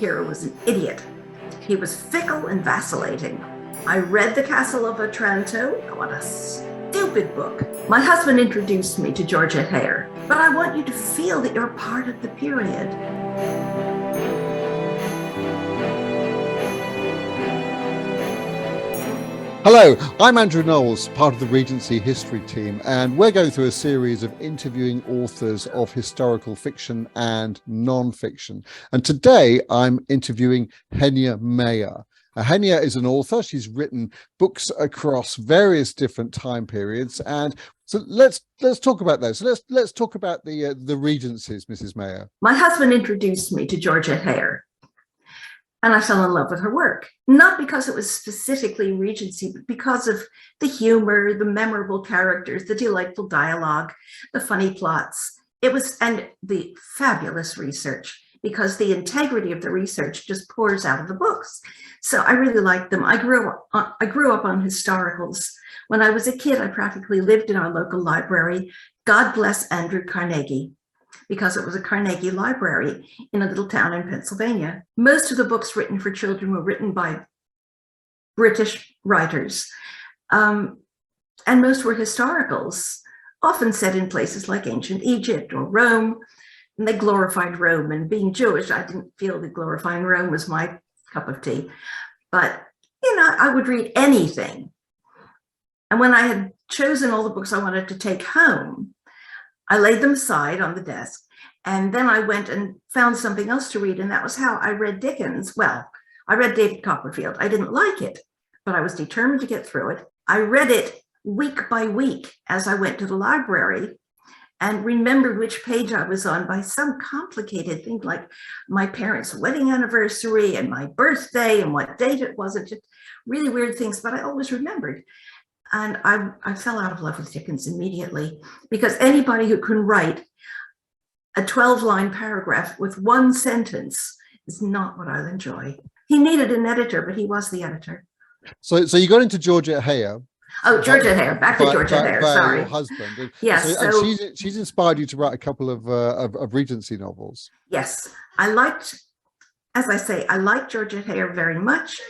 hero was an idiot. He was fickle and vacillating. I read The Castle of Otranto. What a stupid book. My husband introduced me to Georgette Heyer, but I want you to feel that you're part of the period. Hello, I'm Andrew Knowles, part of the Regency history team, and we're going through a series of interviewing authors of historical fiction and non-fiction. And today I'm interviewing Henye Meyer. Henye is an author. She's written books across various different time periods, and so let's talk about those. So let's talk about the Regencies, Mrs. Meyer. My husband introduced me to Georgette Heyer, and I fell in love with her work, not because it was specifically Regency, but because of the humor, the memorable characters, the delightful dialogue, the funny plots. And the fabulous research, because the integrity of the research just pours out of the books. So I really liked them. I grew up on historicals. When I was a kid, I practically lived in our local library. God bless Andrew Carnegie, because it was a Carnegie library in a little town in Pennsylvania. Most of the books written for children were written by British writers, and most were historicals, often set in places like ancient Egypt or Rome, and they glorified Rome. And being Jewish, I didn't feel that glorifying Rome was my cup of tea, but I would read anything. And when I had chosen all the books I wanted to take home, I laid them aside on the desk, and then I went and found something else to read, and that was how I read Dickens. Well, I read David Copperfield. I didn't like it, but I was determined to get through it. I read it week by week as I went to the library and remembered which page I was on by some complicated thing like my parents' wedding anniversary and my birthday and what date it was. It just really weird things, but I always remembered. And I fell out of love with Dickens immediately, because anybody who can write a 12-line paragraph with one sentence is not what I enjoy. He needed an editor, but he was the editor. So you got into Georgette Heyer. Oh, Georgette Heyer. Back to Georgette Heyer. Sorry. Your husband. And yes. So she's inspired you to write a couple of Regency novels. Yes, I liked Georgette Heyer very much,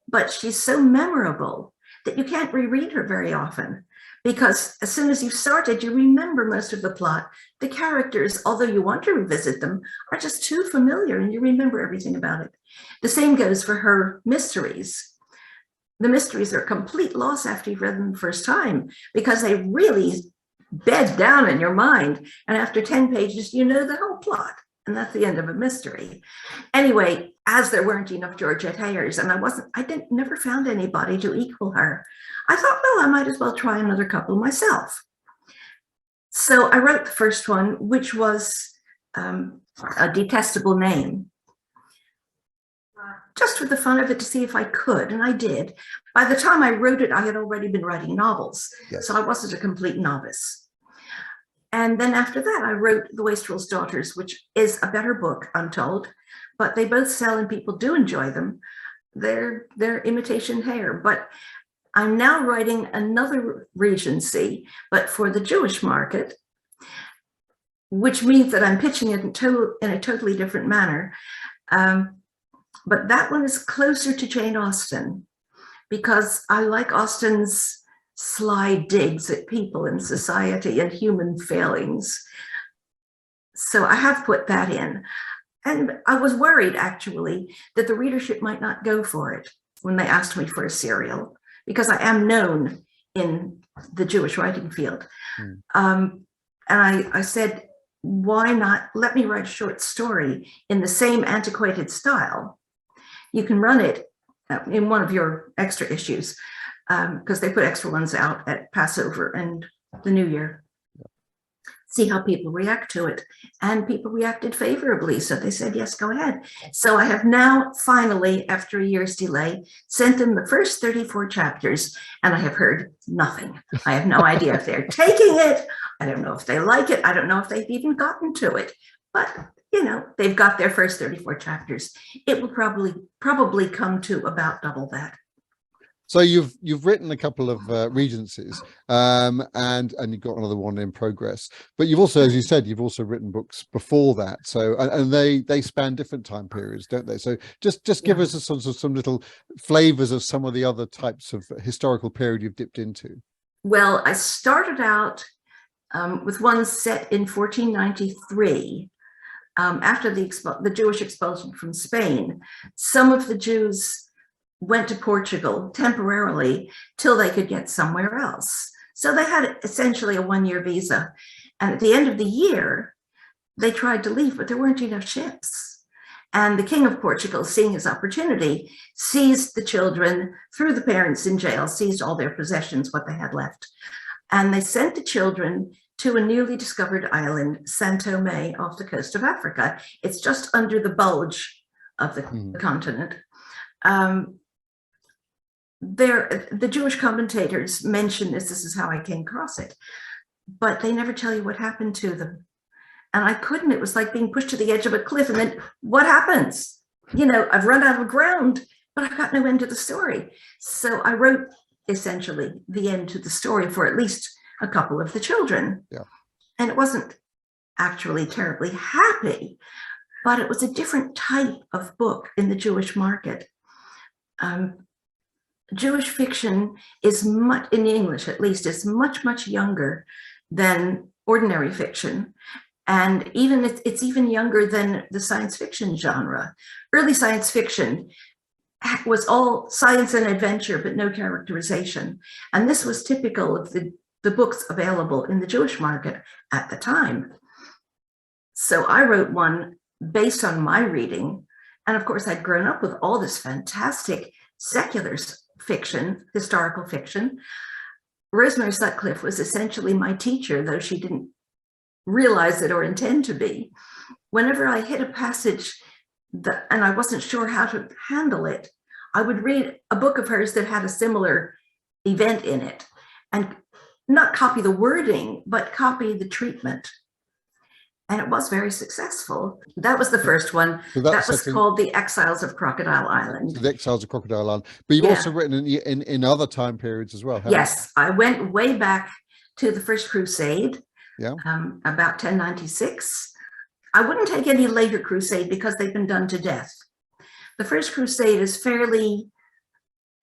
but she's so memorable that you can't reread her very often, because as soon as you've started, you remember most of the plot. The characters, although you want to revisit them, are just too familiar and you remember everything about it. The same goes for her mysteries. The mysteries are a complete loss after you've read them the first time, because they really bed down in your mind. And after 10 pages, you know the whole plot. And that's the end of a mystery. Anyway, as there weren't enough Georgette Heyers, and I never found anybody to equal her, I thought, well, I might as well try another couple myself. So I wrote the first one, which was A Detestable Name, just for the fun of it, to see if I could, and I did. By the time I wrote it, I had already been writing novels, yes. So I wasn't a complete novice. And then after that, I wrote The Wastrel's Daughters, which is a better book, I'm told, but they both sell and people do enjoy them. They're imitation Heyer. But I'm now writing another Regency, but for the Jewish market, which means that I'm pitching it in a totally different manner. But that one is closer to Jane Austen, because I like Austen's sly digs at people in society and human failings. So I have put that in. And I was worried, actually, that the readership might not go for it when they asked me for a serial, because I am known in the Jewish writing field. And I said, why not let me write a short story in the same antiquated style? You can run it in one of your extra issues, because they put extra ones out at Passover and the New Year. See how people react to it. And people reacted favorably, so they said, yes, go ahead. So I have now finally, after a year's delay, sent them the first 34 chapters, and I have heard nothing. I have no idea if they're taking it. I don't know if they like it. I don't know if they've even gotten to it. But they've got their first 34 chapters. It will probably come to about double that. So you've written a couple of regencies, and you've got another one in progress. But you've also, as you said, you've also written books before that. So and they span different time periods, don't they? So just give us a sort of some little flavors of some of the other types of historical period you've dipped into. Well, I started out with one set in 1493. After the Jewish expulsion from Spain, some of the Jews went to Portugal temporarily till they could get somewhere else. So they had essentially a one-year visa. And at the end of the year, they tried to leave, but there weren't enough ships. And the King of Portugal, seeing his opportunity, seized the children, threw the parents in jail, seized all their possessions, what they had left. And they sent the children to a newly discovered island, São Tomé, off the coast of Africa. It's just under the bulge of the continent. The Jewish commentators mention this is how I came across it, but they never tell you what happened to them. And I couldn't, it was like being pushed to the edge of a cliff and then what happens? You know, I've run out of ground, but I've got no end to the story. So I wrote essentially the end to the story for at least a couple of the children. Yeah. And it wasn't actually terribly happy, but it was a different type of book in the Jewish market. Jewish fiction is much, in English at least, is much, much younger than ordinary fiction. And even it's even younger than the science fiction genre. Early science fiction was all science and adventure, but no characterization. And this was typical of the books available in the Jewish market at the time. So I wrote one based on my reading. And of course, I'd grown up with all this fantastic secular fiction, historical fiction. Rosemary Sutcliffe was essentially my teacher, though she didn't realize it or intend to be. Whenever I hit a passage and I wasn't sure how to handle it, I would read a book of hers that had a similar event in it and not copy the wording, but copy the treatment. And it was very successful. That was the first one. So that was called The Exiles of Crocodile Island. The Exiles of Crocodile Island. But you've also written in other time periods as well, haven't you? Yes, I went way back to the First Crusade, about 1096. I wouldn't take any later crusade because they've been done to death. The First Crusade is fairly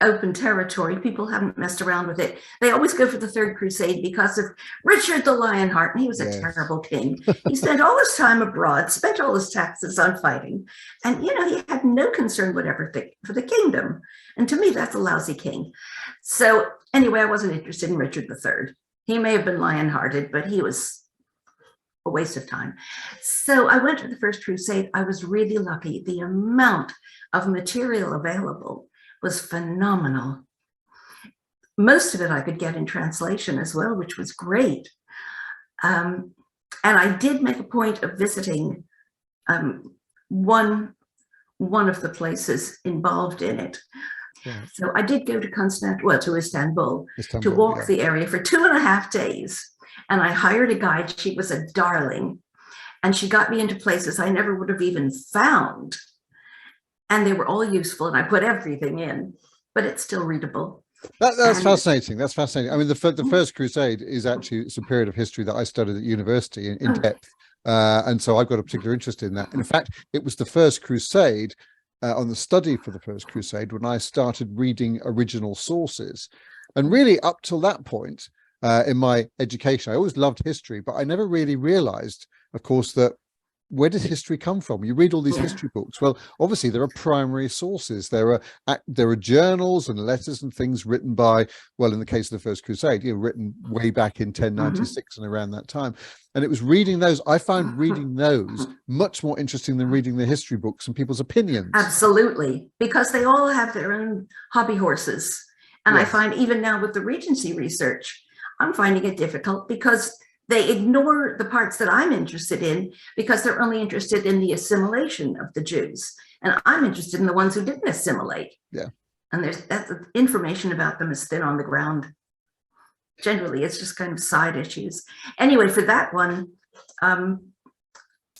open territory. People haven't messed around with it. They always go for the Third Crusade because of Richard the Lionheart, and he was a terrible king. He spent all his time abroad, spent all his taxes on fighting, and you know, he had no concern whatever for the kingdom. And to me, that's a lousy king. So anyway, I wasn't interested in Richard III. He may have been lion-hearted, but he was a waste of time. So I went to the First Crusade. I was really lucky. The amount of material available was phenomenal. Most of it I could get in translation as well, which was great. And I did make a point of visiting one of the places involved in it. Yeah. So I did go to Istanbul to walk the area for 2.5 days. And I hired a guide. She was a darling. And she got me into places I never would have even found. And they were all useful, and I put everything in, but it's still readable. That's fascinating. That's fascinating. I mean, the First Crusade is actually, it's a period of history that I studied at university in depth. And so I've got a particular interest in that. And in fact, it was the First Crusade, on the study for the First Crusade, when I started reading original sources. And really up till that point in my education, I always loved history, but I never really realized, of course, that where did history come from? You read all these history books. Well, obviously there are primary sources. There are journals and letters and things written by, well, in the case of the First Crusade, written way back in 1096 and around that time. And it was reading those. I found reading those much more interesting than reading the history books and people's opinions. Absolutely, because they all have their own hobby horses. And I find even now with the Regency research, I'm finding it difficult because they ignore the parts that I'm interested in because they're only interested in the assimilation of the Jews. And I'm interested in the ones who didn't assimilate. Yeah. And that's information about them is thin on the ground. Generally, it's just kind of side issues. Anyway, for that one,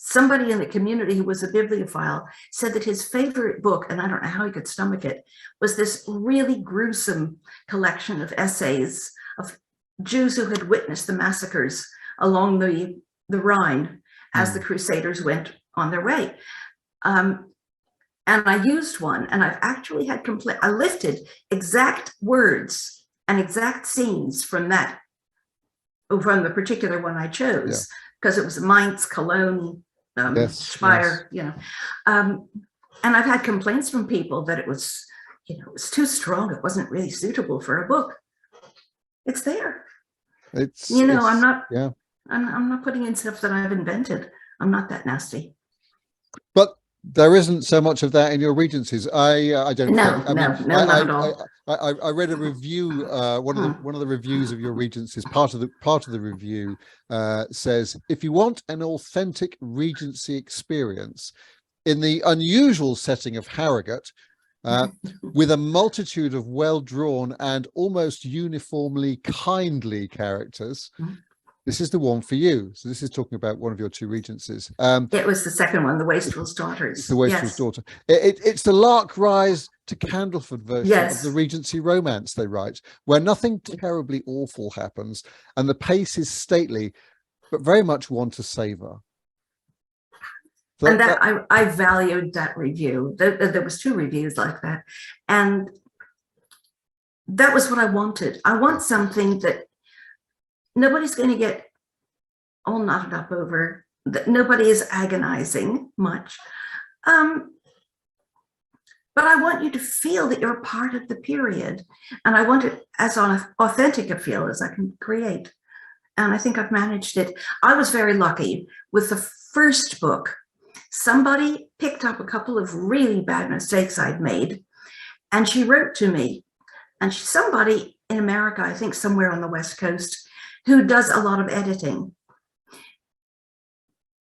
somebody in the community who was a bibliophile said that his favorite book, and I don't know how he could stomach it, was this really gruesome collection of essays of Jews who had witnessed the massacres along the Rhine as the Crusaders went on their way. And I used one, and I've actually had I lifted exact words and exact scenes from the particular one I chose, because it was Mainz, Cologne, Speyer, you know. And I've had complaints from people that it was, you know, it was too strong. It wasn't really suitable for a book. It's there. I'm not putting in stuff that I've invented. I'm not that nasty. But there isn't so much of that in your Regencies. I don't. Not at all. I read a review. One of the reviews of your Regencies. Part of the review says, if you want an authentic Regency experience in the unusual setting of Harrogate, with a multitude of well-drawn and almost uniformly kindly characters, this is the one for you. So this is talking about one of your two Regencies. It was the second one, the Wastrel's Daughters. It's the Wastrel's Daughter. It's the Lark Rise to Candleford version of the Regency romance they write, where nothing terribly awful happens and the pace is stately, but very much one to savour. So and I valued that review. There was two reviews like that. And that was what I wanted. I want something that nobody's going to get all knotted up over, that nobody is agonizing much. But I want you to feel that you're part of the period. And I want it as authentic a feel as I can create. And I think I've managed it. I was very lucky with the first book. Somebody picked up a couple of really bad mistakes I'd made, and she wrote to me. And she's somebody in America, I think somewhere on the West Coast, who does a lot of editing.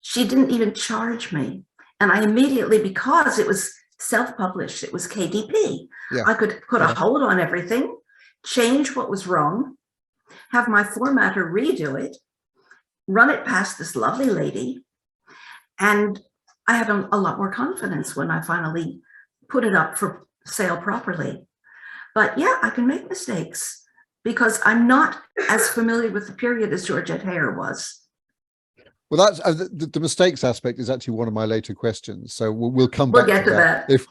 She didn't even charge me. And I immediately, because it was self-published, it was KDP, I could put a hold on everything, change what was wrong, have my formatter redo it, run it past this lovely lady, and I had a lot more confidence when I finally put it up for sale properly. But yeah, I can make mistakes because I'm not as familiar with the period as Georgette Heyer was. Well, that's the mistakes aspect is actually one of my later questions, so we'll come back to that if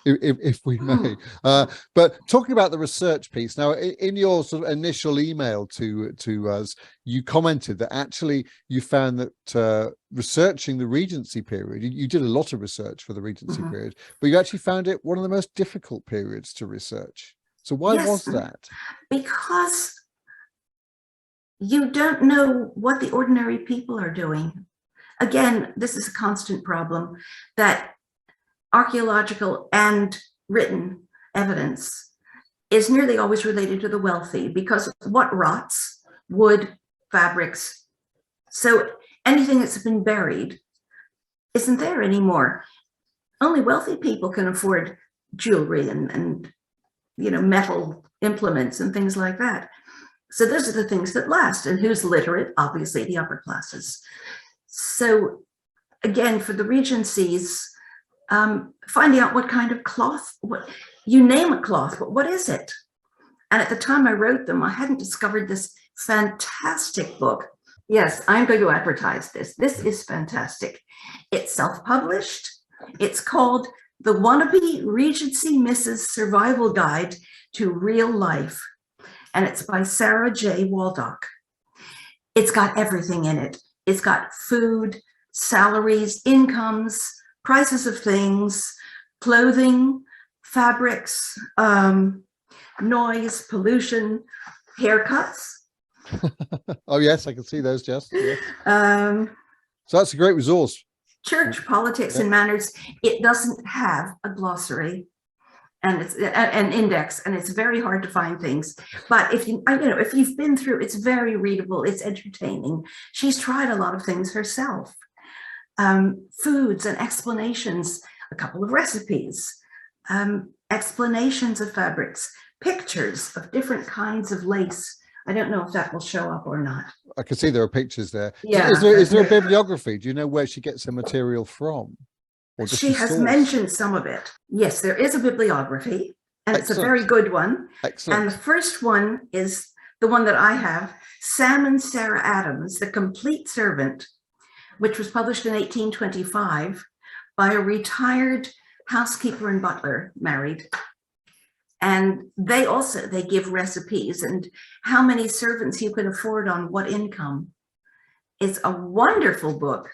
we may. But talking about the research piece now, in your sort of initial email to us, you commented that actually you found that researching the Regency period, you did a lot of research for the Regency period, but you actually found it one of the most difficult periods to research. So why was that? Because you don't know what the ordinary people are doing. Again, this is a constant problem, that archaeological and written evidence is nearly always related to the wealthy, because what rots? Wood, fabrics. So anything that's been buried isn't there anymore. Only wealthy people can afford jewelry and metal implements and things like that. So those are the things that last. And who's literate? Obviously the upper classes. So again, for the Regencies, finding out what kind of cloth, you name a cloth, but what is it? And at the time I wrote them, I hadn't discovered this fantastic book. Yes, I'm going to advertise this. This is fantastic. It's self-published. It's called The Wannabe Regency Mrs. Survival Guide to Real Life. And it's by Sarah J. Waldock. It's got everything in it. It's got food, salaries, incomes, prices of things, clothing, fabrics, noise, pollution, haircuts. Oh yes, I can see those, Jess. Yeah. So that's a great resource. Church, politics, and manners. It doesn't have a glossary, and it's an index, and it's very hard to find things. But if you've been through, it's very readable. It's entertaining. She's tried a lot of things herself. Foods and explanations, a couple of recipes, explanations of fabrics, pictures of different kinds of lace, I don't know if that will show up or not. I can see there are pictures there. Yeah. Is there a bibliography? Do you know where she gets her material from? Or just She a has source? mentioned some of it. Yes, there is a bibliography, and it's a very good one. Excellent. And the first one is the one that I have, Sam and Sarah Adams, The Complete Servant, which was published in 1825 by a retired housekeeper and butler, married. And they give recipes and how many servants you can afford on what income. It's a wonderful book.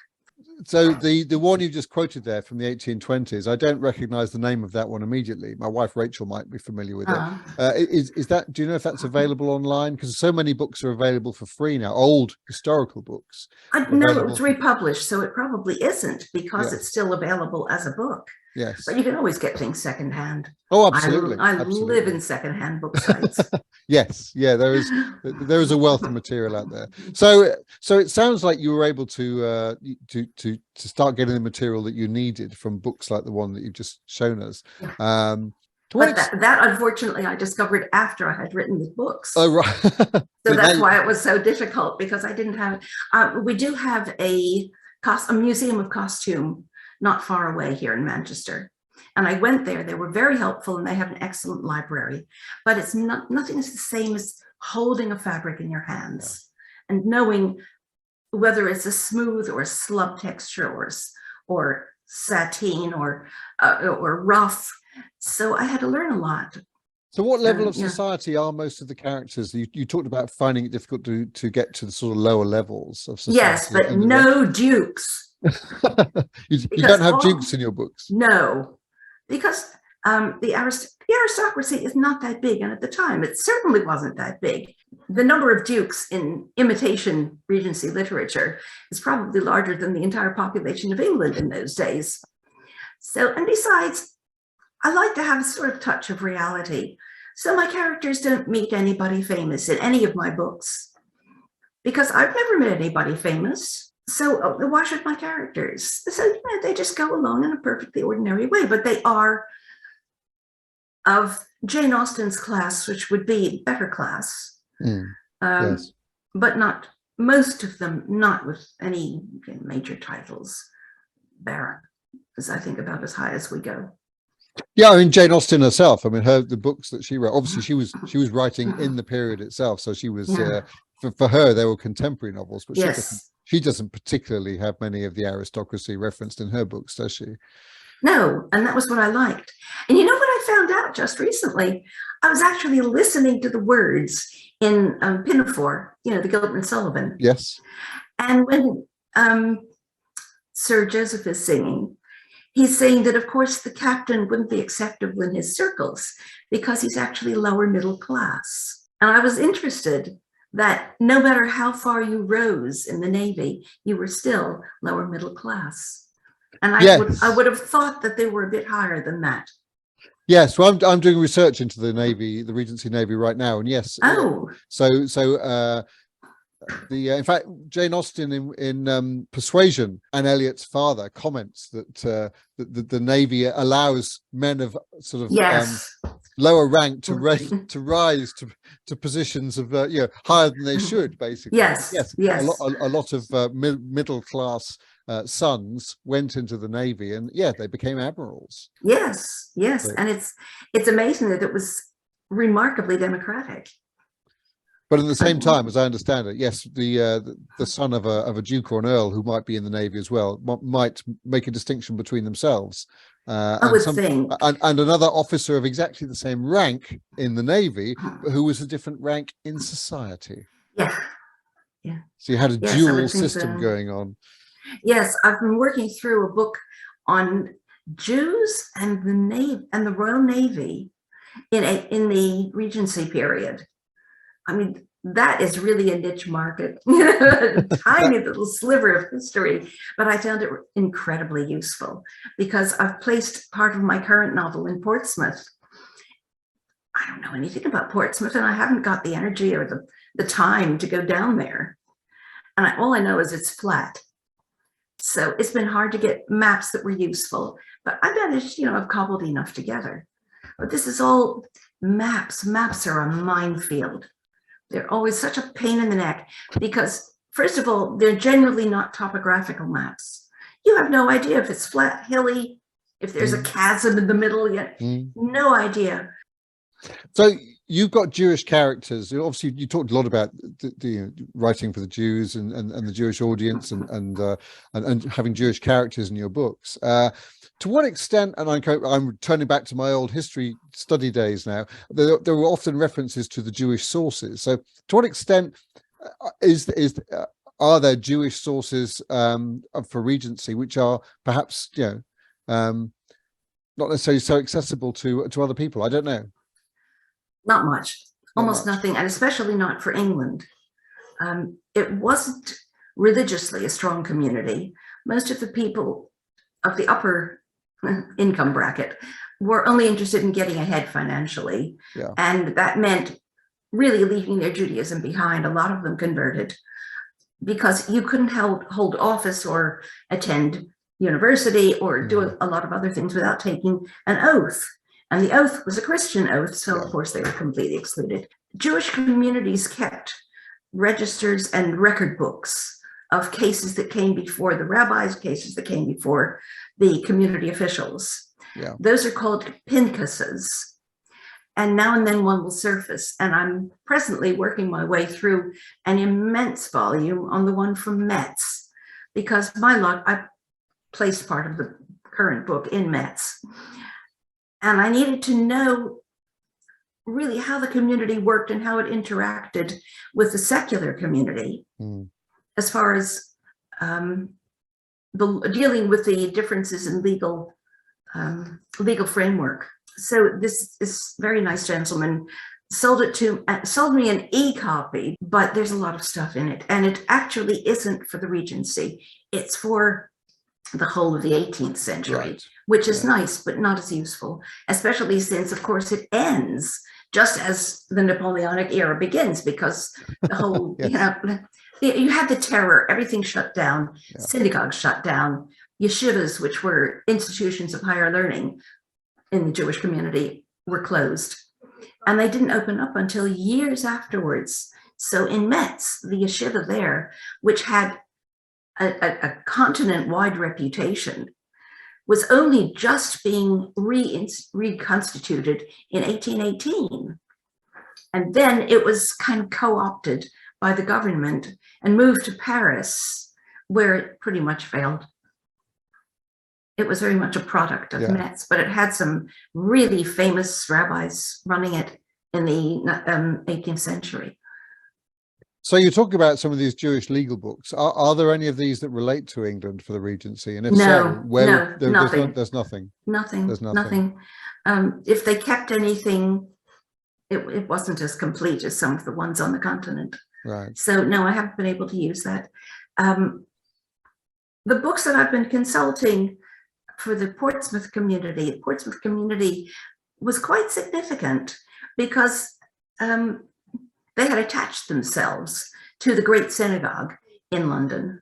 So the one you just quoted there from the 1820s, I don't recognize the name of that one immediately. My wife Rachel might be familiar with it. Is that, do you know if that's available online? Because so many books are available for free now, old historical books. No, it's republished, so it probably isn't, because it's still available as a book. Yes. But you can always get things secondhand. Oh, absolutely. I live in secondhand book sites. Yes, yeah, there is a wealth of material out there. So it sounds like you were able to start getting the material that you needed from books like the one that you've just shown us. But that unfortunately I discovered after I had written the books. Oh, right. So that's why it was so difficult, because I didn't have. We do have a museum of costume not far away here in Manchester. And I went there, they were very helpful, and they have an excellent library, but it's nothing is the same as holding a fabric in your hands and knowing whether it's a smooth or a slub texture or sateen or rough. So I had to learn a lot. So what level of society are most of the characters? You talked about finding it difficult to get to the sort of lower levels of society. Yes, but no dukes. you don't have dukes in your books? No, because the aristocracy is not that big, and at the time it certainly wasn't that big. The number of dukes in imitation Regency literature is probably larger than the entire population of England in those days. So, and besides, I like to have a sort of touch of reality. So my characters don't meet anybody famous in any of my books, because I've never met anybody famous. So why should my characters? So they just go along in a perfectly ordinary way, but they are of Jane Austen's class, which would be better class. Yes. But not most of them, not with any major titles. Baron is, I think, about as high as we go. Yeah, I mean Jane Austen herself. I mean the books that she wrote. Obviously, she was writing in the period itself, so she was for her they were contemporary novels. But she doesn't particularly have many of the aristocracy referenced in her books, does she? No, and that was what I liked. And you know what I found out just recently? I was actually listening to the words in Pinafore, the Gilbert and Sullivan. Yes. And when Sir Joseph is singing, he's saying that, of course, the captain wouldn't be acceptable in his circles because he's actually lower middle class. And I was interested that no matter how far you rose in the Navy, you were still lower middle class. And I would have thought that they were a bit higher than that. Yes, well, I'm doing research into the Navy, the Regency Navy right now, and yes. Oh. In fact, Jane Austen in Persuasion, Anne Elliot's father, comments that the Navy allows men of sort of lower rank to rise to positions of higher than they should, basically. Yes. A lot of middle class sons went into the Navy, and they became admirals. Yes, so, and it's amazing that it was remarkably democratic. But at the same time, as I understand it, yes, the son of a duke or an earl who might be in the Navy as well might make a distinction between themselves. I would think. And another officer of exactly the same rank in the Navy, but who was a different rank in society. Yeah. So you had a dual system going on. Yes, I've been working through a book on Jews and the Navy and the Royal Navy in the Regency period. I mean, that is really a niche market, a tiny little sliver of history, but I found it incredibly useful because I've placed part of my current novel in Portsmouth. I don't know anything about Portsmouth, and I haven't got the energy or the time to go down there. And all I know is it's flat. So it's been hard to get maps that were useful, but I managed, I've cobbled enough together. But this is all maps. Maps are a minefield. They're always such a pain in the neck because, first of all, they're generally not topographical maps. You have no idea if it's flat, hilly, if there's a chasm in the middle, yet no idea. So you've got Jewish characters. Obviously, you talked a lot about the writing for the Jews and the Jewish audience and having Jewish characters in your books. To what extent, and I'm turning back to my old history study days now, there were often references to the Jewish sources. So to what extent are there Jewish sources for Regency which are perhaps not necessarily so accessible to other people? I don't know. Not much, almost nothing, and especially not for England. It wasn't religiously a strong community. Most of the people of the upper income bracket were only interested in getting ahead financially. Yeah. And that meant really leaving their Judaism behind. A lot of them converted because you couldn't hold office or attend university or do a lot of other things without taking an oath. And the oath was a Christian oath, so of course they were completely excluded. Jewish communities kept registers and record books of cases that came before the rabbis, cases that came before the community officials. Yeah. Those are called pinkases. And now and then one will surface. And I'm presently working my way through an immense volume on the one from Metz, because my luck, I placed part of the current book in Metz. And I needed to know really how the community worked and how it interacted with the secular community as far as dealing with the differences in legal framework. So this very nice gentleman sold me an e-copy, but there's a lot of stuff in it. And it actually isn't for the Regency. It's for the whole of the 18th century, which is nice, but not as useful, especially since, of course, it ends just as the Napoleonic era begins, because the whole, you had the terror, everything shut down, synagogues shut down, yeshivas, which were institutions of higher learning in the Jewish community, were closed. And they didn't open up until years afterwards. So in Metz, the yeshiva there, which had a continent-wide reputation, was only just being reconstituted in 1818. And then it was kind of co-opted by the government and moved to Paris, where it pretty much failed. It was very much a product of Metz, but it had some really famous rabbis running it in the 18th century. So you talk about some of these Jewish legal books. Are there any of these that relate to England for the Regency? And if so, nothing. There's nothing. Nothing. There's nothing. If they kept anything, it wasn't as complete as some of the ones on the continent. Right. So no, I haven't been able to use that. The books that I've been consulting for the Portsmouth community was quite significant because they had attached themselves to the Great Synagogue in London.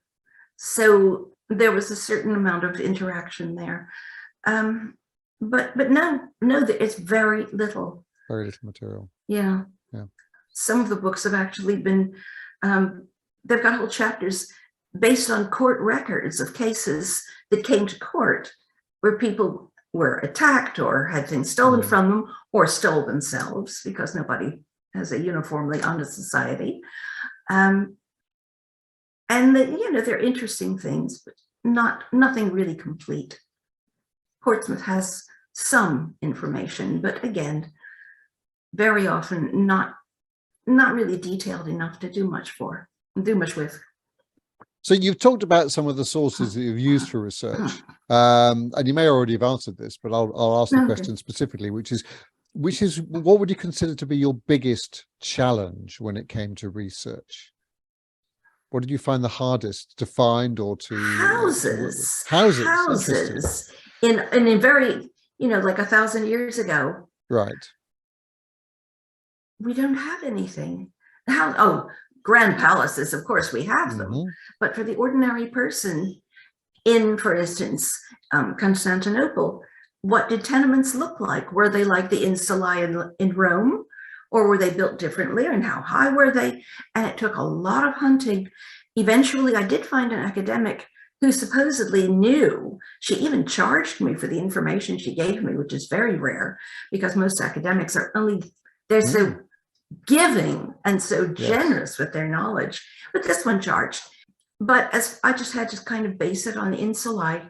So there was a certain amount of interaction there. But no, it's very little. Very little material. Yeah. Some of the books have actually been, they've got whole chapters based on court records of cases that came to court where people were attacked or had things stolen from them or stole themselves, because nobody has a uniformly honest society. And they're interesting things, but nothing really complete. Portsmouth has some information, but again, very often not really detailed enough to do much with. So you've talked about some of the sources that you've used for research, and you may already have answered this, but I'll ask the question specifically, which is what would you consider to be your biggest challenge when it came to research? What did you find the hardest to find or to houses in a very, like 1,000 years ago, right? We don't have anything. Grand palaces, of course we have them, but for the ordinary person in, for instance, Constantinople, what did tenements look like? Were they like the insulae in Rome, or were they built differently, and how high were they? And it took a lot of hunting. Eventually, I did find an academic who supposedly knew. She even charged me for the information she gave me, which is very rare because most academics are they're so giving and so generous with their knowledge. But this one charged. But as I just had to kind of base it on the insuli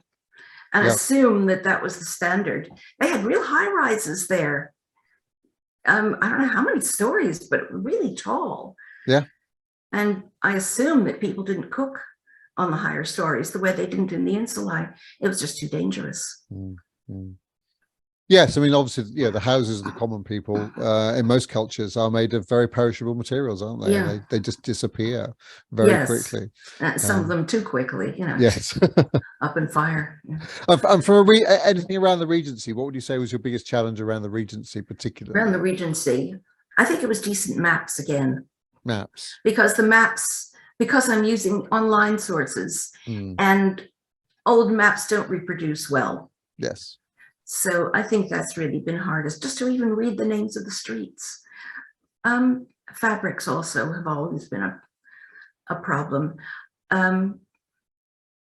and assume that that was the standard. They had real high rises there. I don't know how many stories, but really tall. Yeah. And I assume that people didn't cook on the higher stories the way they didn't in the insuli. It was just too dangerous. Yes, I mean, obviously, the houses of the common people in most cultures are made of very perishable materials, aren't they? Yeah. They just disappear very quickly. Some of them too quickly, Yes. up in fire. And for anything around the Regency, what would you say was your biggest challenge around the Regency, particularly? Around the Regency, I think it was decent maps again. Maps. Because because I'm using online sources and old maps don't reproduce well. Yes. So I think that's really been hardest, just to even read the names of the streets. Fabrics also have always been a problem.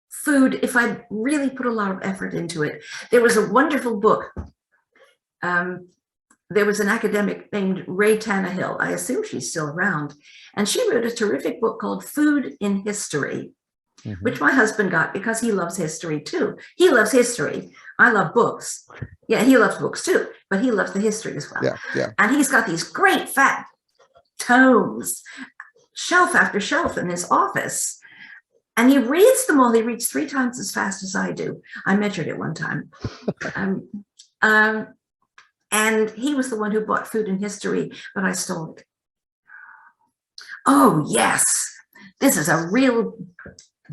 Food, if I really put a lot of effort into it. There was a wonderful book. There was an academic named Ray Tannehill. I assume she's still around. And she wrote a terrific book called Food in History, which my husband got because he loves history too. He loves history. I love books. Yeah, he loves books too, but he loves the history as well. Yeah. And he's got these great fat tomes, shelf after shelf in his office. And he reads them all. He reads 3 times as fast as I do. I measured it one time. And he was the one who bought Food in History, but I stole it. Oh, yes. This is a real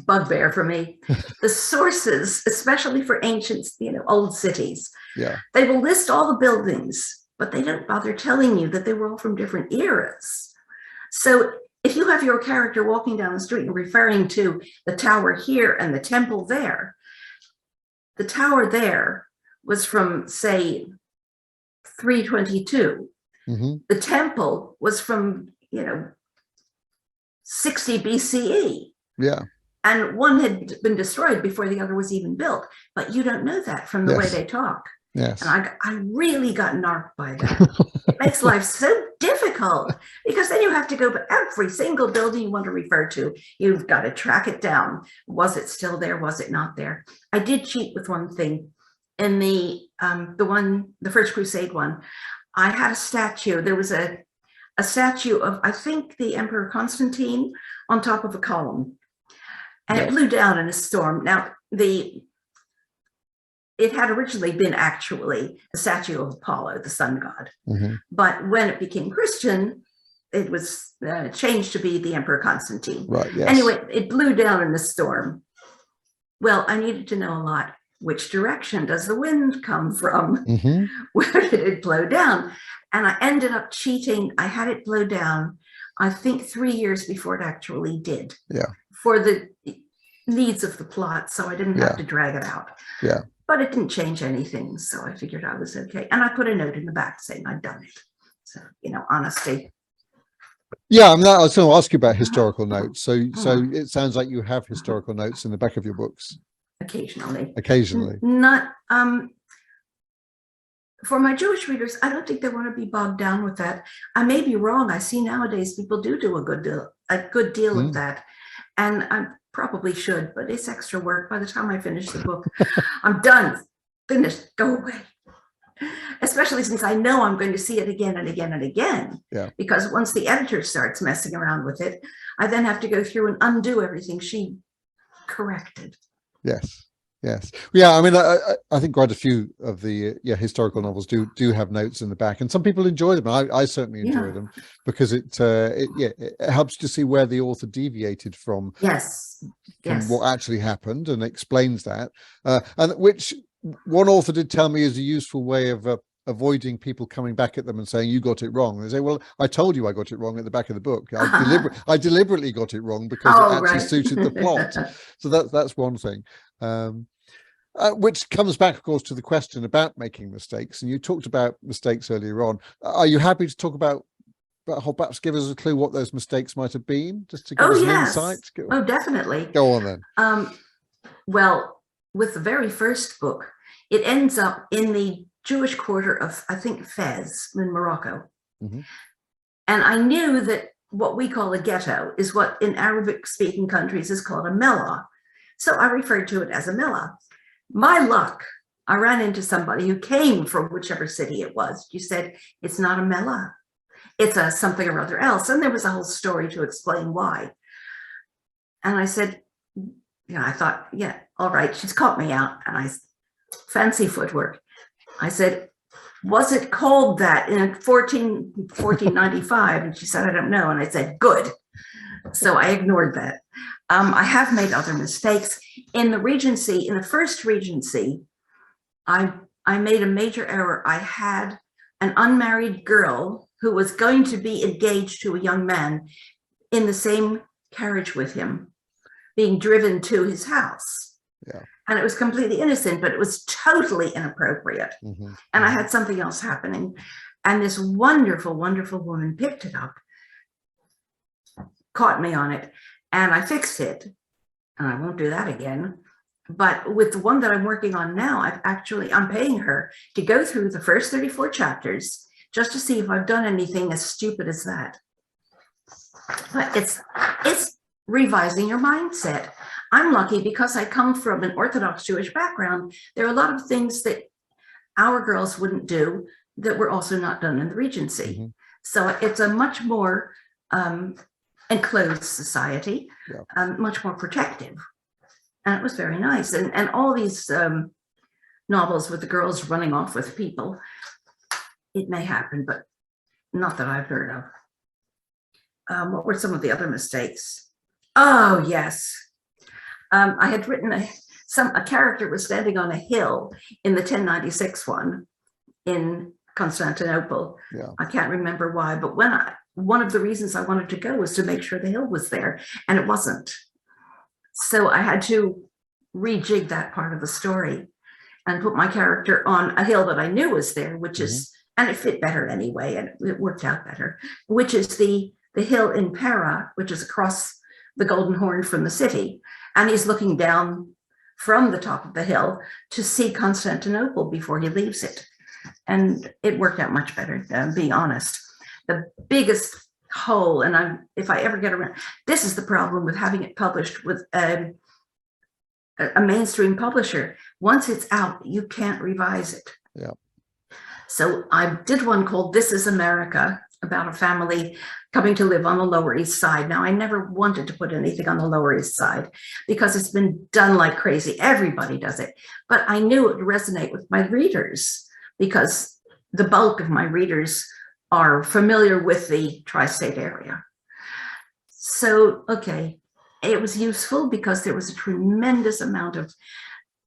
bugbear for me. The sources, especially for ancient, old cities, they will list all the buildings, but they don't bother telling you that they were all from different eras. So if you have your character walking down the street and referring to the tower here and the temple there, the tower there was from, say, 322. The temple was from, 60 BCE. Yeah. And one had been destroyed before the other was even built. But you don't know that from the way they talk. Yes. And I really got narked by that. It makes life so difficult because then you have to go to every single building you want to refer to. You've got to track it down. Was it still there? Was it not there? I did cheat with one thing. In the First Crusade one, I had a statue. There was a statue of, I think, the Emperor Constantine on top of a column. And it blew down in a storm. Now, it had originally been actually a statue of Apollo, the sun god. But when it became Christian, it was changed to be the Emperor Constantine. Right, yes. Anyway, it blew down in the storm. Well, I needed to know a lot. Which direction does the wind come from? Where did it blow down? And I ended up cheating. I had it blow down, I think 3 years before it actually did. Yeah. For the needs of the plot, so I didn't have to drag it out. Yeah. But it didn't change anything, so I figured I was okay. And I put a note in the back saying I'd done it. So, honesty. Yeah, I was going to ask you about historical notes. So it sounds like you have historical notes in the back of your books. Occasionally. Not for my Jewish readers. I don't think they want to be bogged down with that. I may be wrong. I see nowadays people do a good deal of that, and I probably should. But it's extra work. By the time I finish the book, I'm done. Finished. Go away. Especially since I know I'm going to see it again and again and again. Yeah. Because once the editor starts messing around with it, I then have to go through and undo everything she corrected. Yes. Yeah. I mean, I think quite a few of the historical novels do have notes in the back, and some people enjoy them. I certainly enjoy them because it helps to see where the author deviated from what actually happened and explains that, and which one author did tell me is a useful way of avoiding people coming back at them and saying you got it wrong. They say, well, I told you I got it wrong at the back of the book. I deliberately got it wrong because it actually suited the plot. So that's one thing. Which comes back, of course, to the question about making mistakes. And you talked about mistakes earlier on. Are you happy to talk about perhaps give us a clue what those mistakes might have been, just to give Oh, us an yes. insight? Oh, definitely. Go on then. Well, with the very first book, it ends up in the Jewish quarter of, I think, Fez in Morocco. Mhm. And I knew that what we call a ghetto is what in Arabic-speaking countries is called a mellah. So I referred to it as a mellah. My luck, I ran into somebody who came from whichever city it was. You said, it's not a mellah. It's a something or other else. And there was a whole story to explain why. And I said, I thought, yeah, all right, she's caught me out. And fancy footwork. I said, was it called that in 1495? And she said, I don't know. And I said, good. So I ignored that. I have made other mistakes. In the Regency, in the first Regency, I made a major error. I had an unmarried girl who was going to be engaged to a young man in the same carriage with him, being driven to his house. Yeah. And it was completely innocent, but it was totally inappropriate. Mm-hmm. And I had something else happening. And this wonderful, wonderful woman picked it up, caught me on it, and I fixed it. And I won't do that again. But with the one that I'm working on now, I'm paying her to go through the first 34 chapters just to see if I've done anything as stupid as that. But it's revising your mindset. I'm lucky because I come from an Orthodox Jewish background. There are a lot of things that our girls wouldn't do that were also not done in the Regency. Mm-hmm. So it's a much more enclosed society, much more protective. And it was very nice. And all these novels with the girls running off with people, it may happen, but not that I've heard of. What were some of the other mistakes? Oh, yes. I had written a character was standing on a hill in the 1096 one in Constantinople. Yeah. I can't remember why, but one of the reasons I wanted to go was to make sure the hill was there, and it wasn't. So I had to rejig that part of the story and put my character on a hill that I knew was there, which is, and it fit better anyway, and it worked out better, which is the hill in Pera, which is across the Golden Horn from the city. And he's looking down from the top of the hill to see Constantinople before he leaves it. And it worked out much better, being honest. The biggest hole, and if I ever get around, this is the problem with having it published with a mainstream publisher. Once it's out, you can't revise it. Yeah. So I did one called This is America, about a family coming to live on the Lower East Side. Now, I never wanted to put anything on the Lower East Side because it's been done like crazy. Everybody does it. But I knew it would resonate with my readers because the bulk of my readers are familiar with the tri-state area. So, okay, it was useful because there was a tremendous amount of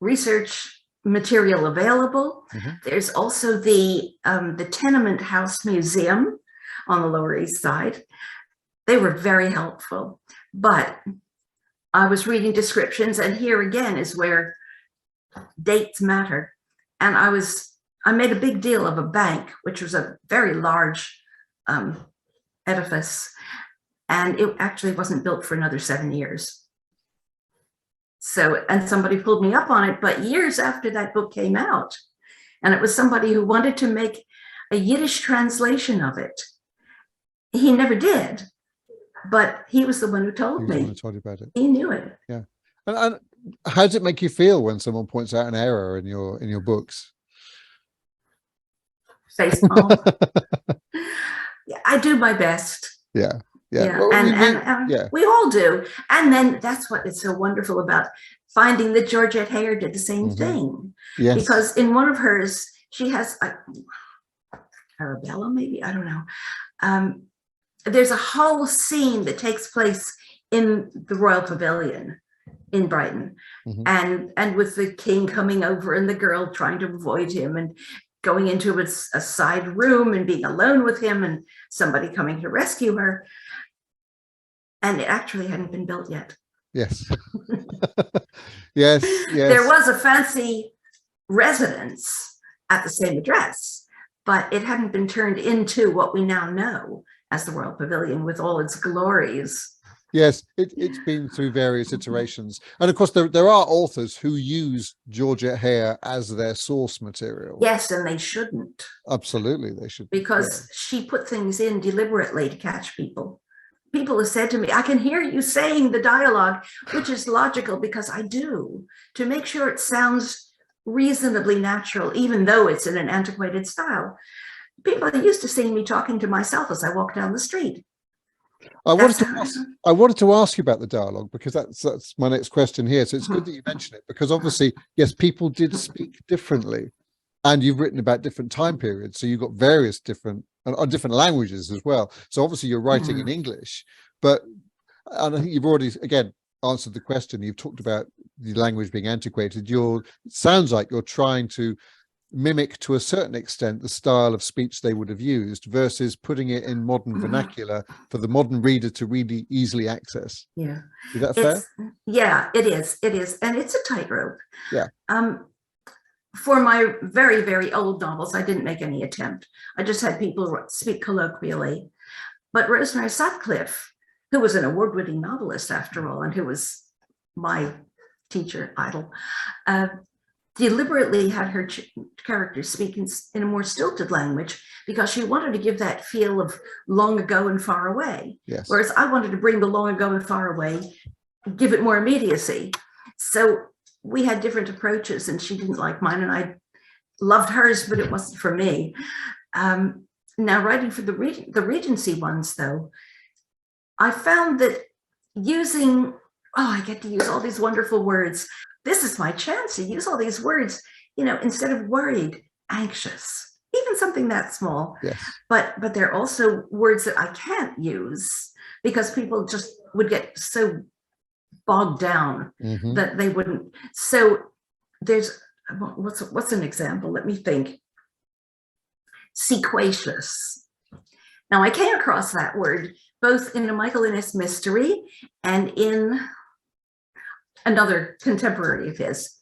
research material available. Mm-hmm. There's also the Tenement House Museum on the Lower East Side. They were very helpful, but I was reading descriptions, and here again is where dates matter. And I made a big deal of a bank, which was a very large edifice, and it actually wasn't built for another 7 years. So, and somebody pulled me up on it, but years after that book came out, and it was somebody who wanted to make a Yiddish translation of it. He never did, but he was the one who told me. Told you about it. He knew it. Yeah. And how does it make you feel when someone points out an error in your books? Facepalm. Yeah, I do my best. Yeah. Yeah. Well, and we all do. And then that's what is so wonderful about finding that Georgette Heyer did the same thing. Yes. Because in one of hers, she has Arabella, maybe, I don't know. There's a whole scene that takes place in the Royal Pavilion in Brighton, and with the king coming over and the girl trying to avoid him and going into a side room and being alone with him and somebody coming to rescue her. And it actually hadn't been built yet. Yes. Yes. There was a fancy residence at the same address, but it hadn't been turned into what we now know as the Royal Pavilion with all its glories. Yes, it's been through various iterations. And of course, there are authors who use Georgette Heyer as their source material. Yes, and they shouldn't. Absolutely, they should. Because she put things in deliberately to catch people. People have said to me, I can hear you saying the dialogue, which is logical because I do, to make sure it sounds reasonably natural, even though it's in an antiquated style. People are used to seeing me talking to myself as I walk down the street. I wanted to ask you about the dialogue, because that's my next question here. So it's good that you mention it, because obviously, yes, people did speak differently, and you've written about different time periods. So you've got various different languages as well. So obviously you're writing in English, and I think you've already, again, answered the question. You've talked about the language being antiquated. It sounds like you're trying to mimic to a certain extent the style of speech they would have used, versus putting it in modern vernacular for the modern reader to really easily access. Yeah. Is that fair? Yeah, it is. It is. And it's a tightrope. Yeah. For my very, very old novels, I didn't make any attempt. I just had people speak colloquially. But Rosemary Sutcliffe, who was an award-winning novelist after all, and who was my teacher, idol, deliberately had her characters speak in a more stilted language because she wanted to give that feel of long ago and far away. Yes. Whereas I wanted to bring the long ago and far away, give it more immediacy. So we had different approaches, and she didn't like mine, and I loved hers, but it wasn't for me. Now, writing for the Regency ones, though, I found that I get to use all these wonderful words. This is my chance to use all these words, instead of worried, anxious, even something that small. Yes. But there are also words that I can't use because people just would get so bogged down that they wouldn't. So there's, what's an example? Let me think. Sequacious. Now, I came across that word both in a Michael Innes mystery and in another contemporary of his.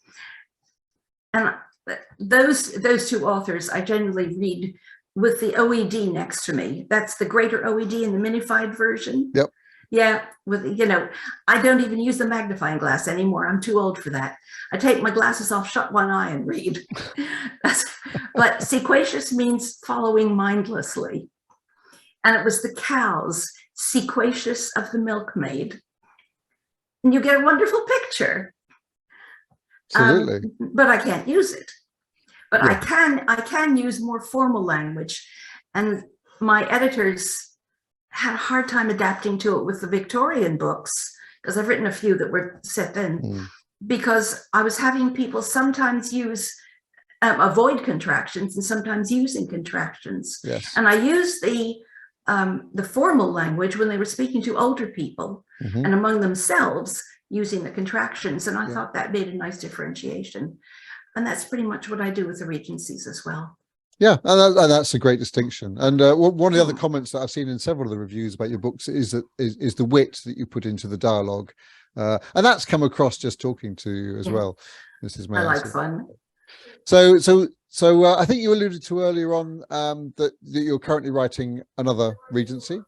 And those two authors I generally read with the OED next to me. That's the greater OED in the minified version. Yep. Yeah, I don't even use the magnifying glass anymore. I'm too old for that. I take my glasses off, shut one eye, and read. But sequacious means following mindlessly. And it was the cows, sequacious of the milkmaid. And you get a wonderful picture. Absolutely. But I can't use it. But Yeah. I can use more formal language. And my editors had a hard time adapting to it with the Victorian books, because I've written a few that were set in, because I was having people sometimes avoid contractions and sometimes using contractions. Yes. And I used the formal language when they were speaking to older people and among themselves using the contractions. And I thought that made a nice differentiation. And that's pretty much what I do with the Regencies as well. Yeah, and that's a great distinction. And one of the other comments that I've seen in several of the reviews about your books is the wit that you put into the dialogue, and that's come across just talking to you as well, Mrs. Meyer. I like fun. So I think you alluded to earlier on that you're currently writing another Regency.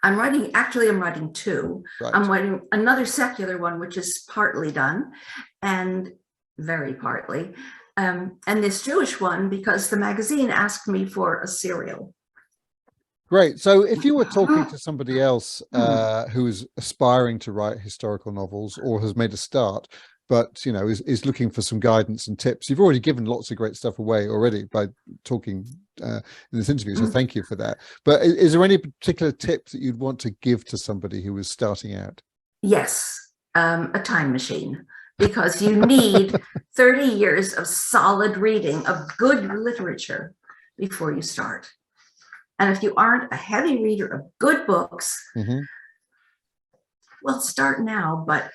I'm writing two. Right. I'm writing another secular one, which is partly done, and very partly. And this Jewish one, because the magazine asked me for a serial. Great. So if you were talking to somebody else who is aspiring to write historical novels or has made a start, but is looking for some guidance and tips, you've already given lots of great stuff away already by talking in this interview, so thank you for that. But is there any particular tip that you'd want to give to somebody who was starting out? Yes, a time machine. Because you need 30 years of solid reading of good literature before you start. And if you aren't a heavy reader of good books, well, start now. But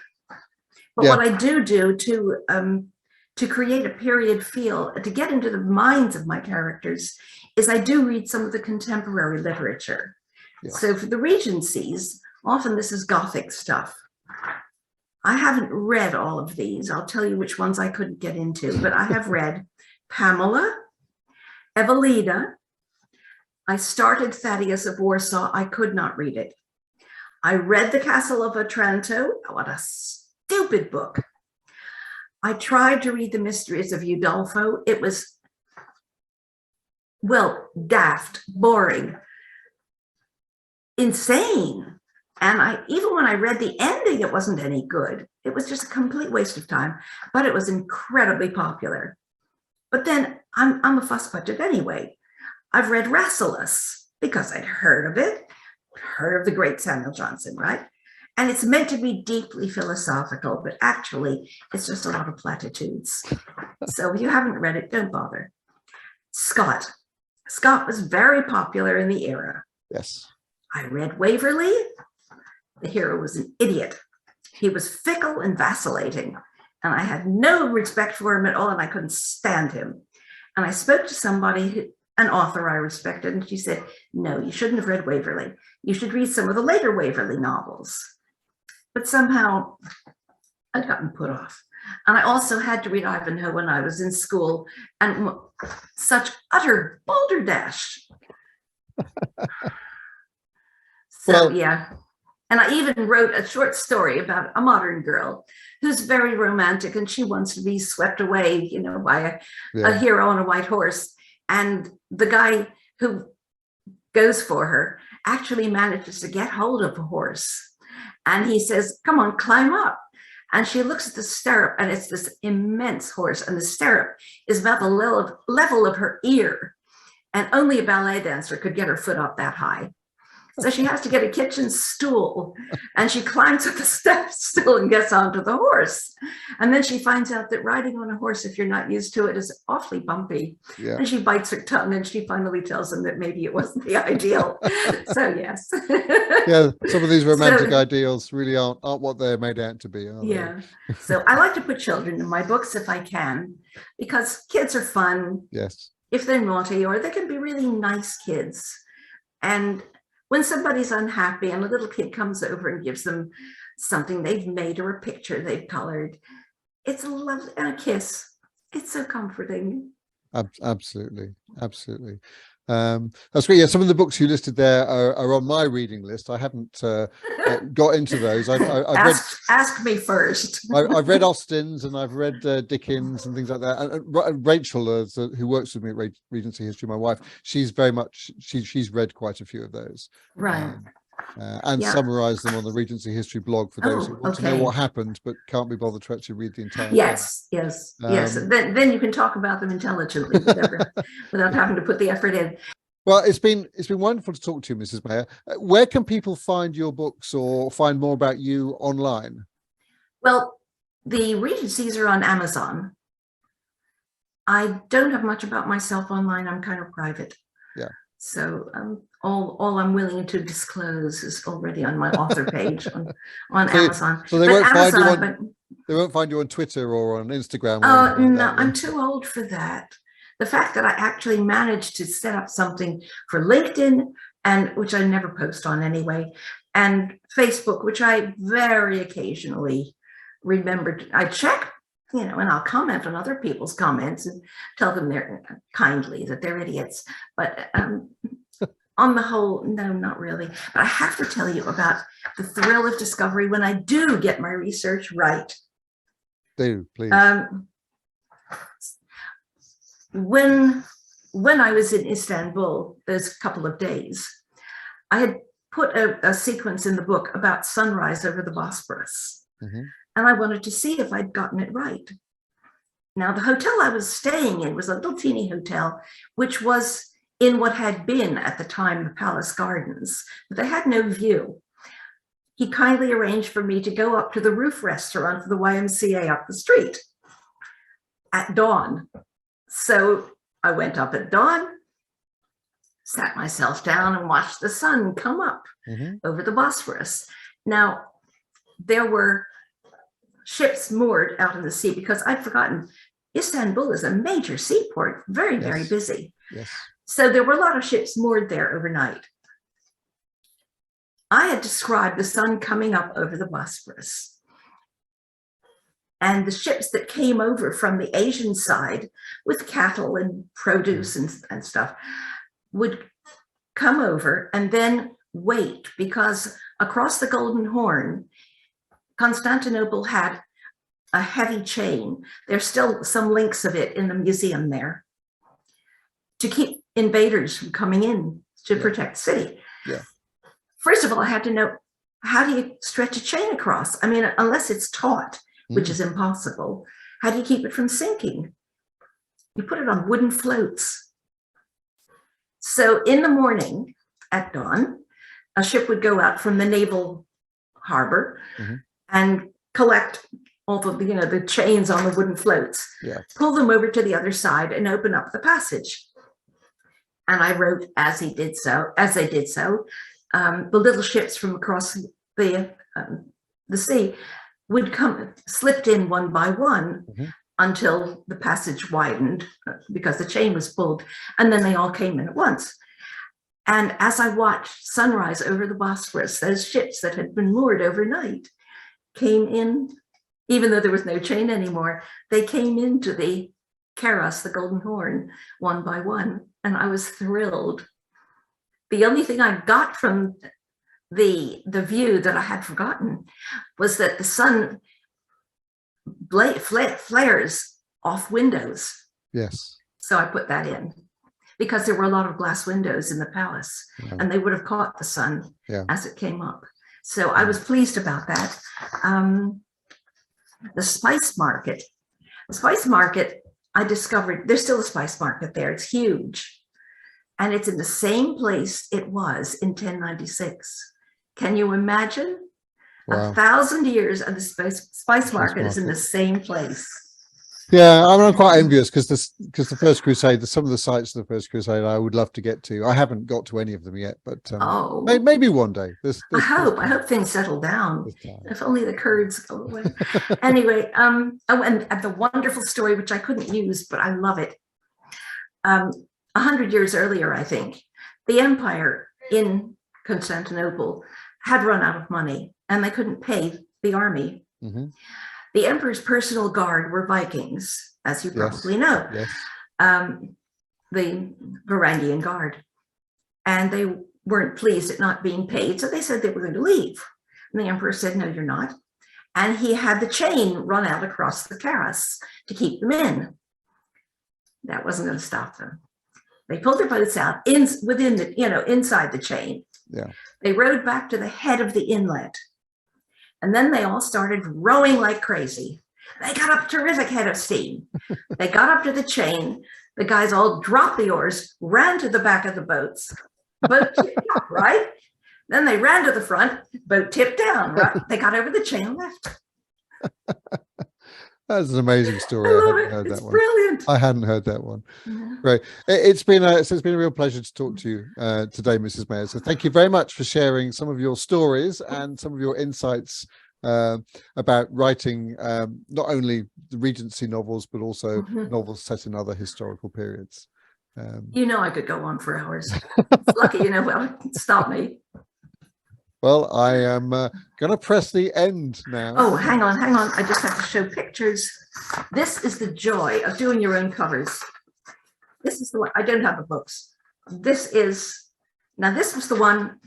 what I do to create a period feel, to get into the minds of my characters, is I do read some of the contemporary literature. Yeah. So for the Regencies, often this is Gothic stuff. I haven't read all of these. I'll tell you which ones I couldn't get into, but I have read Pamela, Evelina, I started Thaddeus of Warsaw. I could not read it. I read The Castle of Otranto. What a stupid book. I tried to read The Mysteries of Udolpho. It was, well, daft, boring, insane. And even when I read the ending, it wasn't any good. It was just a complete waste of time, but it was incredibly popular. But then I'm a fuss budget anyway. I've read Rasselas because I'd heard of it, heard of the great Samuel Johnson, right? And it's meant to be deeply philosophical, but actually it's just a lot of platitudes. So if you haven't read it, don't bother. Scott. Scott was very popular in the era. Yes. I read Waverley. The hero was an idiot. He was fickle and vacillating, and I had no respect for him at all, and I couldn't stand him. And I spoke to somebody, an author I respected, and she said, no, you shouldn't have read Waverley. You should read some of the later Waverley novels. But somehow I'd gotten put off. And I also had to read Ivanhoe when I was in school, and such utter balderdash. So, well, yeah. And I even wrote a short story about a modern girl who's very romantic, and she wants to be swept away, you know, by a hero on a white horse. And the guy who goes for her actually manages to get hold of a horse. And he says, come on, climb up. And she looks at the stirrup, and it's this immense horse, and the stirrup is about the level of her ear. And only a ballet dancer could get her foot up that high. So she has to get a kitchen stool, and she climbs up the step stool and gets onto the horse. And then she finds out that riding on a horse, if you're not used to it, is awfully bumpy. Yeah. And she bites her tongue, and she finally tells him that maybe it wasn't the ideal. So yes. Yeah, some of these romantic ideals really aren't what they're made out to be, are they? So I like to put children in my books if I can, because kids are fun. Yes. If they're naughty, or they can be really nice kids. And when somebody's unhappy and a little kid comes over and gives them something they've made or a picture they've colored, it's a lovely, and a kiss. It's so comforting. Absolutely. Absolutely. That's great. Yeah, some of the books you listed there are on my reading list. I haven't got into those. Ask me first. I've read Austen's, and I've read Dickens and things like that. And Rachel, who works with me at Regency History, my wife, she's very much she's read quite a few of those, right? And summarized them on the Regency History blog for those who want to know what happened but can't be bothered to actually read the entire thing. Yes. Then you can talk about them intelligently without having to put the effort in. Well, it's been wonderful to talk to you, Mrs. Meyer. Where can people find your books or find more about you online? Well, the Regencies are on Amazon. I don't have much about myself online. I'm kind of private. Yeah. So all I'm willing to disclose is already on my author page on Amazon. So they won't find you on Twitter or on Instagram. Oh, no, I'm too old for that. The fact that I actually managed to set up something for LinkedIn, and which I never post on anyway, and Facebook, which I very occasionally remember. I check, you know, and I'll comment on other people's comments and tell them they're kindly that they're idiots. But on the whole, no, not really. But I have to tell you about the thrill of discovery when I do get my research right. Do, please. When I was in Istanbul those couple of days, I had put a sequence in the book about sunrise over the Bosporus. Mm-hmm. And I wanted to see if I'd gotten it right. Now, the hotel I was staying in was a little teeny hotel, which was in what had been at the time the Palace Gardens, but they had no view. He kindly arranged for me to go up to the roof restaurant of the YMCA up the street at dawn. So I went up at dawn, sat myself down, and watched the sun come up over the Bosphorus. Now, there were ships moored out in the sea, because I'd forgotten Istanbul is a major seaport, very, very busy. Yes. So there were a lot of ships moored there overnight. I had described the sun coming up over the Bosphorus. And the ships that came over from the Asian side with cattle and produce and stuff would come over and then wait, because across the Golden Horn, Constantinople had a heavy chain. There's still some links of it in the museum there to keep invaders from coming in to protect the city. Yeah. First of all, I had to know, how do you stretch a chain across? I mean, unless it's taut, which is impossible, how do you keep it from sinking? You put it on wooden floats. So in the morning at dawn, a ship would go out from the naval harbor and collect all the, you know, the chains on the wooden floats, pull them over to the other side and open up the passage. And I wrote as they did so, the little ships from across the sea would come, slipped in one by one until the passage widened because the chain was pulled, and then they all came in at once. And as I watched sunrise over the Bosphorus, those ships that had been moored overnight came in, even though there was no chain anymore, they came into the Keras, the Golden Horn, one by one, and I was thrilled. The only thing I got from the view that I had forgotten was that the sun flares off windows. Yes. So I put that in because there were a lot of glass windows in the palace, and they would have caught the sun as it came up. So I was pleased about that. The spice market. The spice market, I discovered there's still a spice market there. It's huge. And it's in the same place it was in 1096. Can you imagine? Wow. 1,000 years of the spice market is in the same place. Yeah, I mean, I'm quite envious because the First Crusade, some of the sites of the First Crusade, I would love to get to. I haven't got to any of them yet, but maybe one day. I hope things settle down. If only the Kurds go away. Anyway, and the wonderful story, which I couldn't use, but I love it. 100 years earlier, I think, the empire in Constantinople had run out of money, and they couldn't pay the army. The emperor's personal guard were Vikings, as you probably know, the Varangian Guard. And they weren't pleased at not being paid, so they said they were going to leave. And the emperor said, no, you're not. And he had the chain run out across the Keras to keep them in. That wasn't going to stop them. They pulled their boats out within the, inside the chain. Yeah. They rowed back to the head of the inlet. And then they all started rowing like crazy. They got up terrific head of steam. They got up to the chain. The guys all dropped the oars, ran to the back of the boats. Boat tipped up, right? Then they ran to the front, boat tipped down, right? They got over the chain and left. That's an amazing story. I love it. It's brilliant. I hadn't heard that one. Right. It's been a real pleasure to talk to you today, Mrs. Meyer. So thank you very much for sharing some of your stories and some of your insights about writing not only the Regency novels, but also novels set in other historical periods. I could go on for hours. Lucky, stop me. Well, I am going to press the end now. Oh, hang on. I just have to show pictures. This is the joy of doing your own covers. This is the one. I don't have the books. This was the one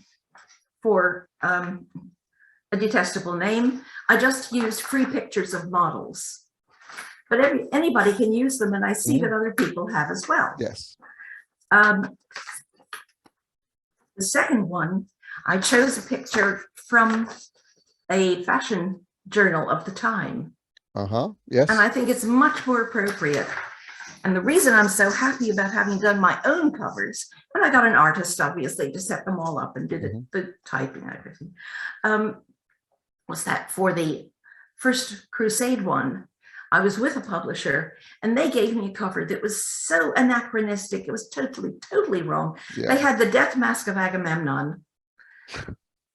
for A Detestable Name. I just used free pictures of models. But anybody can use them, and I see that other people have as well. Yes. The second one, I chose a picture from a fashion journal of the time. Yes. And I think it's much more appropriate. And the reason I'm so happy about having done my own covers, and I got an artist, obviously, to set them all up and did the typing and everything, was that for the First Crusade one, I was with a publisher, and they gave me a cover that was so anachronistic. It was totally wrong. Yeah. They had the death mask of Agamemnon.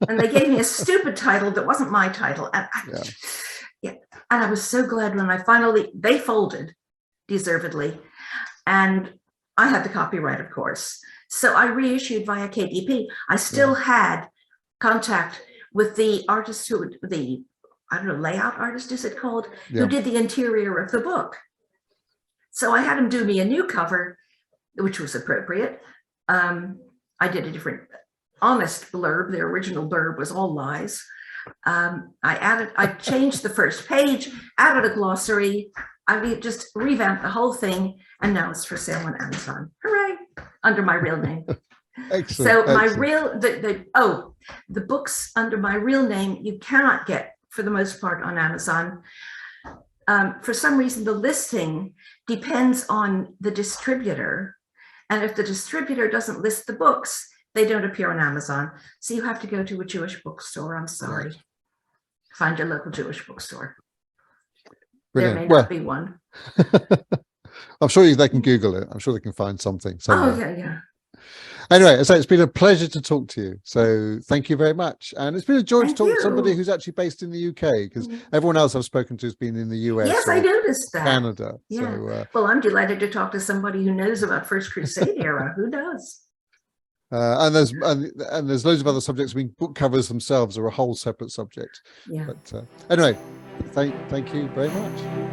And they gave me a stupid title that wasn't my title. And I was so glad when they folded, deservedly. And I had the copyright, of course. So I reissued via KDP. I still had contact with the artist layout artist, is it called, who did the interior of the book. So I had him do me a new cover, which was appropriate. I did a different honest blurb. The original blurb was all lies. I changed the first page, added a glossary. I just revamped the whole thing, and now it's for sale on Amazon. Hooray! Under my real name. Excellent. So my excellent. real the books under my real name you cannot get for the most part on Amazon. For some reason, the listing depends on the distributor, and if the distributor doesn't list the books, they don't appear on Amazon. So you have to go to a Jewish bookstore. I'm sorry. Right. Find your local Jewish bookstore. Brilliant. There may not be one. I'm sure they can Google it. I'm sure they can find something somewhere. Oh, yeah. Anyway, so it's been a pleasure to talk to you. So thank you very much. And it's been a joy to Thank talk to you. somebody who's actually based in the UK, because everyone else I've spoken to has been in the US Yes, or I noticed that. Canada. Yeah. So, Well, I'm delighted to talk to somebody who knows about First Crusade era. Who does? and there's loads of other subjects. I mean, book covers themselves are a whole separate subject. Yeah. But anyway, thank you very much.